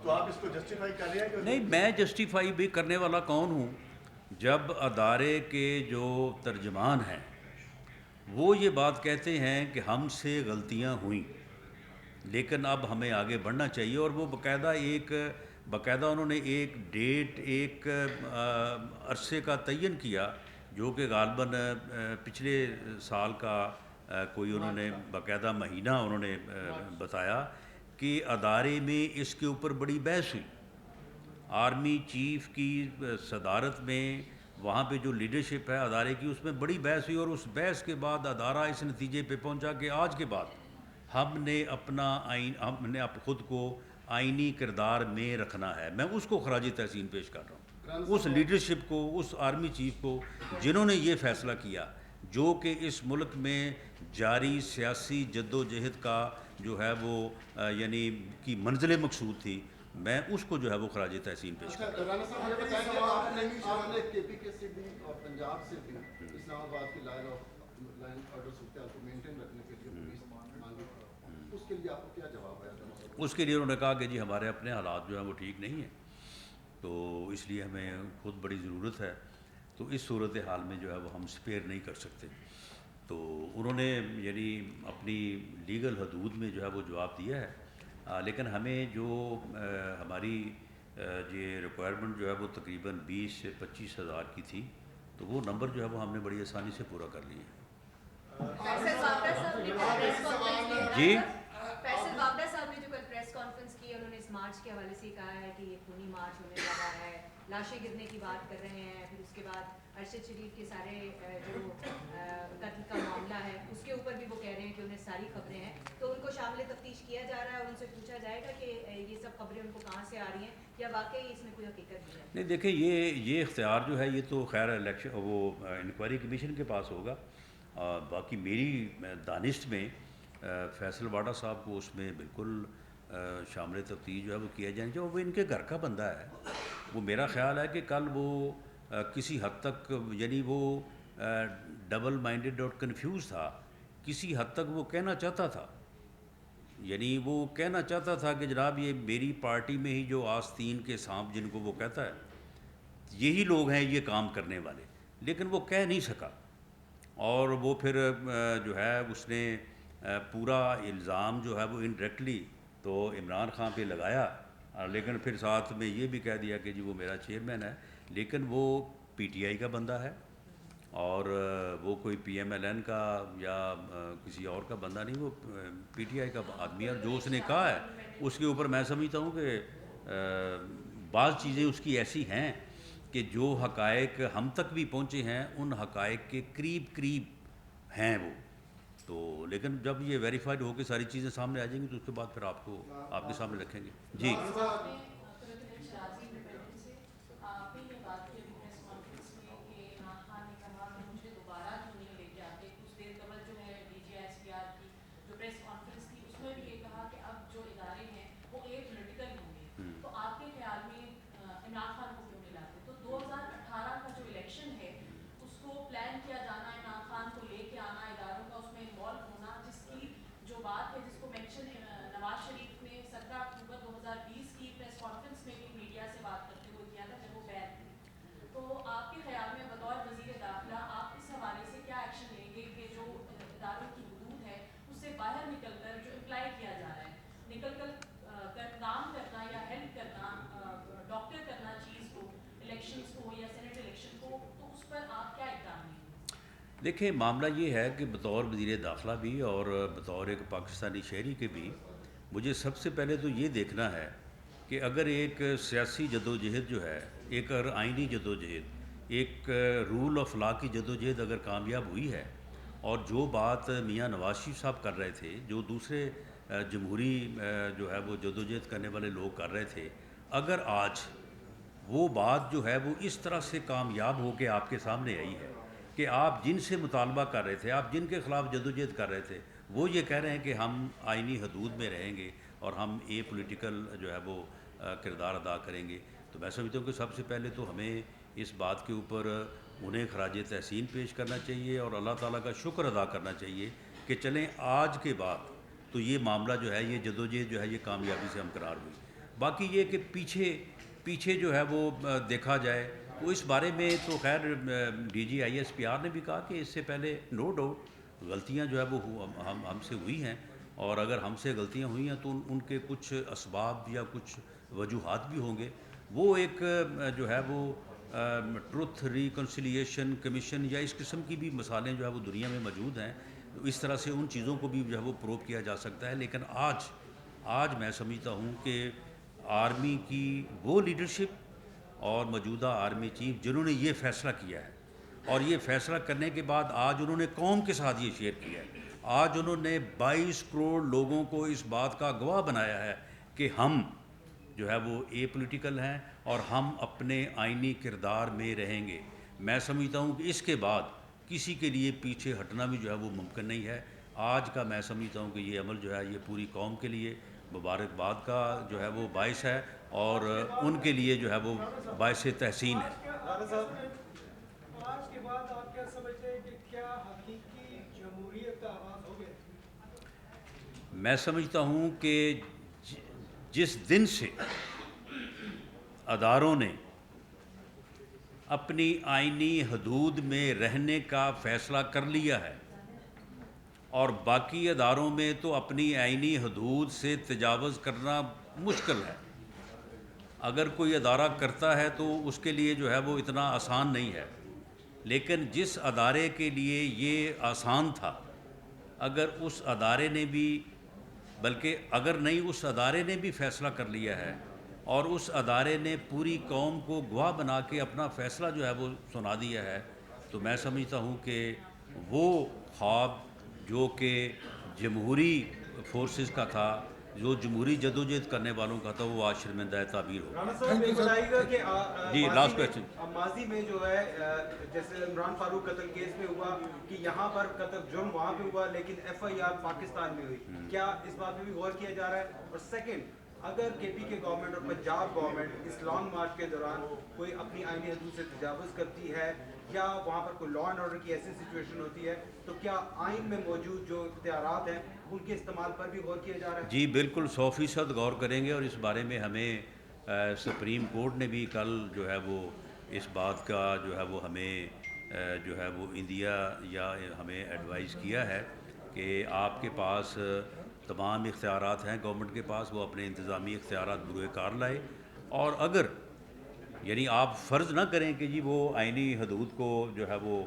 تو آپ اس کو جسٹیفائی کر رہے ہیں کہ نہیں، میں جسٹیفائی بھی کرنے والا کون ہوں جب ادارے کے جو ترجمان ہیں وہ یہ بات کہتے ہیں کہ ہم سے غلطیاں ہوئیں لیکن اب ہمیں آگے بڑھنا چاہیے، اور وہ باقاعدہ انہوں نے ایک ڈیٹ، ایک عرصے کا تعین کیا جو کہ غالباً پچھلے سال کا کوئی انہوں نے باقاعدہ مہینہ انہوں نے بتایا کہ ادارے میں اس کے اوپر بڑی بحث ہوئی، آرمی چیف کی صدارت میں وہاں پہ جو لیڈرشپ ہے ادارے کی، اس میں بڑی بحث ہوئی، اور اس بحث کے بعد ادارہ اس نتیجے پہ پہنچا کہ آج کے بعد ہم نے خود کو آئینی کردار میں رکھنا ہے۔ میں اس کو خراج تحسین پیش کر رہا ہوں، اس لیڈرشپ کو، اس آرمی چیف کو جنہوں نے یہ فیصلہ کیا، جو کہ اس ملک میں جاری سیاسی جد و جہد کا جو ہے وہ یعنی کی منزل مقصود تھی۔ میں اس کو جو ہے وہ خراج تحسین پیش کر رہا ہوں۔ رانا صاحب یہ بتائیں کہ آپ نے کے پی کے سے بھی اور پنجاب سے بھی اسلام آباد کی لائن آرڈر صورتحال کو مینٹین رکھنے کے لیے پولیس مانگی، اس کے لیے آپ کو کیا جواب آیا تھا؟ اس کے لیے انہوں نے کہا کہ جی ہمارے اپنے حالات جو ہیں وہ ٹھیک نہیں ہیں، تو اس لیے ہمیں خود بڑی ضرورت ہے، تو اس صورت حال میں جو ہے وہ ہم سپیئر نہیں کر سکتے۔ تو انہوں نے یعنی اپنی لیگل حدود میں جو ہے وہ جواب دیا ہے، لیکن ہمیں جو ہماری یہ ریکوائرمنٹ جو ہے وہ تقریباً 20 سے 25 ہزار کی تھی، تو وہ نمبر جو ہے وہ ہم نے بڑی آسانی سے پورا کر لیا۔ جی فیصل بابڑا صاحب نے جو کل پریس کانفرنس کی، انہوں نے اس مارچ کے حوالے سے کہا ہے کہ یہ خونی مارچ ہونے والا ہے، لاشیں گرنے کی بات کر رہے ہیں، پھر اس کے بعد ارشد شریف کے سارے جو قتل کا معاملہ ہے اس کے اوپر بھی وہ کہہ رہے ہیں کہ انہیں ساری خبریں ہیں، تو ان کو شامل تفتیش کیا جا رہا ہے، اور ان سے پوچھا جائے گا کہ یہ سب خبریں ان کو کہاں سے آ رہی ہیں یا واقعی اس میں کوئی حقیقت بھی ہے؟ نہیں دیکھیں، یہ اختیار جو ہے یہ تو خیر الیکشن وہ انکوائری کمیشن کے پاس ہوگا، باقی میری دانست میں فیصل واڈا صاحب کو اس میں بالکل شامل تفتیش جو ہے وہ کیا جائیں جو وہ ان کے گھر کا بندہ ہے۔ وہ میرا خیال ہے کہ کل وہ کسی حد تک یعنی وہ ڈبل مائنڈڈ اور کنفیوز تھا، کسی حد تک وہ کہنا چاہتا تھا، یعنی وہ کہنا چاہتا تھا کہ جناب یہ میری پارٹی میں ہی جو آستین کے سانپ جن کو وہ کہتا ہے یہی لوگ ہیں یہ کام کرنے والے، لیکن وہ کہہ نہیں سکا، اور وہ پھر جو ہے اس نے پورا الزام جو ہے وہ انڈائریکٹلی تو عمران خان پہ لگایا، لیکن پھر ساتھ میں یہ بھی کہہ دیا کہ جی وہ میرا چیئرمین ہے، لیکن وہ پی ٹی آئی کا بندہ ہے، اور وہ کوئی پی ایم ایل این کا یا کسی اور کا بندہ نہیں، وہ پی ٹی آئی کا آدمی ہے، اور جو اس نے کہا ہے اس کے اوپر میں سمجھتا ہوں کہ بعض چیزیں اس کی ایسی ہیں کہ جو حقائق ہم تک بھی پہنچے ہیں ان حقائق کے قریب ہیں وہ، تو لیکن جب یہ ویریفائڈ ہو کے ساری چیزیں سامنے آ جائیں گی تو اس کے بعد پھر آپ کو آپ کے سامنے رکھیں گے۔ جی دیکھیں، معاملہ یہ ہے کہ بطور وزیر داخلہ بھی اور بطور ایک پاکستانی شہری کے بھی مجھے سب سے پہلے تو یہ دیکھنا ہے کہ اگر ایک سیاسی جدوجہد جو ہے، ایک اگر آئینی جدوجہد، ایک رول آف لا کی جدوجہد اگر کامیاب ہوئی ہے، اور جو بات میاں نواز شریف صاحب کر رہے تھے، جو دوسرے جمہوری جو ہے وہ جدوجہد کرنے والے لوگ کر رہے تھے، اگر آج وہ بات جو ہے وہ اس طرح سے کامیاب ہو کے آپ کے سامنے آئی ہے کہ آپ جن سے مطالبہ کر رہے تھے، آپ جن کے خلاف جدوجہد کر رہے تھے، وہ یہ کہہ رہے ہیں کہ ہم آئینی حدود میں رہیں گے اور ہم پولیٹیکل جو ہے وہ کردار ادا کریں گے، تو میں سمجھتا ہوں کہ سب سے پہلے تو ہمیں اس بات کے اوپر انہیں خراج تحسین پیش کرنا چاہیے اور اللہ تعالیٰ کا شکر ادا کرنا چاہیے کہ چلیں آج کے بعد تو یہ معاملہ جو ہے، یہ جدوجہد جو ہے یہ کامیابی سے ہمکنار ہوئی۔ باقی یہ کہ پیچھے جو ہے وہ دیکھا جائے تو اس بارے میں تو خیر ڈی جی ISPR نے بھی کہا کہ اس سے پہلے نو ڈاؤٹ غلطیاں جو ہے وہ ہم سے ہوئی ہیں، اور اگر ہم سے غلطیاں ہوئی ہیں تو ان کے کچھ اسباب یا کچھ وجوہات بھی ہوں گے. وہ ایک جو ہے وہ ٹروتھ ریکنسیلیشن کمیشن یا اس قسم کی بھی مثالیں جو ہے وہ دنیا میں موجود ہیں، اس طرح سے ان چیزوں کو بھی جو ہے وہ پروو کیا جا سکتا ہے. لیکن آج میں سمجھتا ہوں کہ آرمی کی وہ لیڈرشپ اور موجودہ آرمی چیف جنہوں نے یہ فیصلہ کیا ہے، اور یہ فیصلہ کرنے کے بعد آج انہوں نے قوم کے ساتھ یہ شیئر کیا ہے، آج انہوں نے 22 کروڑ لوگوں کو اس بات کا گواہ بنایا ہے کہ ہم جو ہے وہ پولیٹیکل ہیں اور ہم اپنے آئینی کردار میں رہیں گے. میں سمجھتا ہوں کہ اس کے بعد کسی کے لیے پیچھے ہٹنا بھی جو ہے وہ ممکن نہیں ہے. آج کا میں سمجھتا ہوں کہ یہ عمل جو ہے یہ پوری قوم کے لیے مبارکباد کا جو ہے وہ باعث ہے، اور ان کے لیے جو ہے وہ باعث تحسین ہے. آج کے بعد آپ کیا سمجھتے ہیں کہ کیا حقیقی جمہوریت کا آغاز ہو گیا؟ میں سمجھتا ہوں کہ جس دن سے اداروں نے اپنی آئینی حدود میں رہنے کا فیصلہ کر لیا ہے، اور باقی اداروں میں تو اپنی آئینی حدود سے تجاوز کرنا مشکل ہے. اگر کوئی ادارہ کرتا ہے تو اس کے لیے جو ہے وہ اتنا آسان نہیں ہے، لیکن جس ادارے کے لیے یہ آسان تھا، اگر اس ادارے نے بھی اگر نہیں اس ادارے نے بھی فیصلہ کر لیا ہے، اور اس ادارے نے پوری قوم کو گواہ بنا کے اپنا فیصلہ جو ہے وہ سنا دیا ہے، تو میں سمجھتا ہوں کہ وہ خواب جو کہ جمہوری فورسز کا تھا، جو جمہوری جدوجہد کرنے والوں کا تھا، وہ آج شرمندہ تعبیر ہو. رانا صاحب یہ بتائیے گا کہ جی لاسٹ کویشچن. ماضی میں جو ہے جیسے عمران فاروق قتل کیس میں ہوا کہ یہاں پر قتل جرم وہاں پہ ہوا لیکن FIR پاکستان میں ہوئی، کیا اس بات میں بھی غور کیا جا رہا ہے؟ اور سیکنڈ، اگر KP کے گورنمنٹ اور پنجاب گورنمنٹ اس لانگ مارچ کے دوران کوئی اپنی آئینی حدود سے تجاوز کرتی ہے یا وہاں پر کوئی لا اینڈ آرڈر کی ایسی سچویشن ہوتی ہے، تو کیا آئین میں موجود جو اختیارات ہیں ان کے استعمال پر بھی غور کیا جا رہا ہے؟ جی بالکل 100% غور کریں گے، اور اس بارے میں ہمیں سپریم کورٹ نے بھی کل جو ہے وہ اس بات کا جو ہے وہ ہمیں جو ہے وہ انڈیا یا ہمیں ایڈوائز کیا ہے کہ آپ کے پاس تمام اختیارات ہیں گورنمنٹ کے پاس، وہ اپنے انتظامی اختیارات بروئے کار لائے، اور اگر یعنی آپ فرض نہ کریں کہ جی وہ آئینی حدود کو جو ہے وہ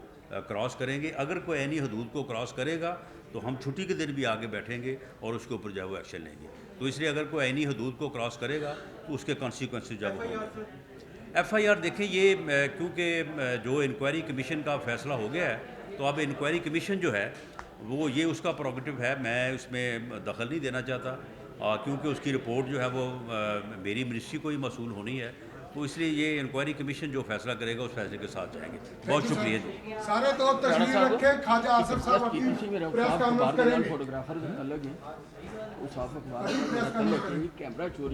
کراس کریں گے. اگر کوئی آئینی حدود کو کراس کرے گا تو ہم چھٹی کے دن بھی آگے بیٹھیں گے اور اس کے اوپر جو ہے وہ ایکشن لیں گے. تو اس لیے اگر کوئی آئینی حدود کو کراس کرے گا تو اس کے کانسیکوینسز جو ہے وہ FIR دیکھیں یہ کیونکہ جو انکوائری کمیشن کا فیصلہ ہو گیا ہے، تو اب انکوائری کمیشن جو ہے وہ یہ اس کا پروگیٹو ہے، میں اس میں دخل نہیں دینا چاہتا، کیونکہ اس کی رپورٹ جو ہے وہ میری منسٹری کو ہی موصول ہونی ہے. تو اس لیے یہ انکوائری کمیشن جو فیصلہ کرے گا اس فیصلے کے ساتھ جائیں گے. بہت شکریہ جی. سارے دوست تشریف رکھیں، خواجہ آصف صاحب اپنی پریس کانفرنس کریں گے. فوٹوگرافر الگ ہیں، وہ صاف اخبار کیمرہ چوری